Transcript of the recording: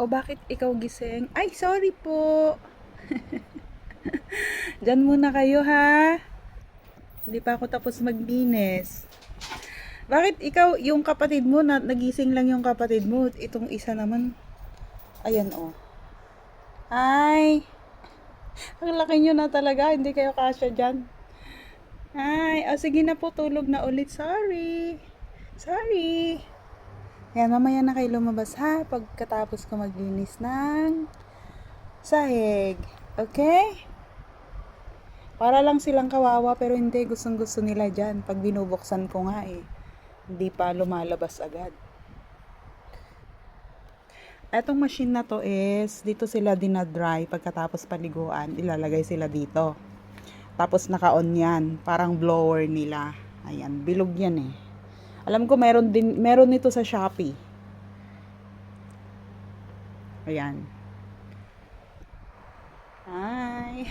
O bakit ikaw gising? Ay, sorry po. Diyan muna kayo ha. Hindi pa ako tapos maglinis. Bakit ikaw, yung kapatid mo, nagising lang yung kapatid mo. Itong isa naman. Ayan o. Ay, ang laki nyo na talaga. Hindi kayo kasya dyan. Ay, o sige na po, tulog na ulit. Sorry. Sorry. Yan, mamaya na kayo lumabas ha. Pagkatapos ko maglinis ng sahig. Okay? Para lang silang kawawa pero hindi, gustong gusto nila dyan. Pag binubuksan ko nga eh, hindi pa lumalabas agad. Etong machine na to is, dito sila dinadry pagkatapos paliguan, ilalagay sila dito. Tapos naka-on yan, parang blower nila. Ayan, bilog yan eh. Alam ko meron nito sa Shopee. Ayan. Hi.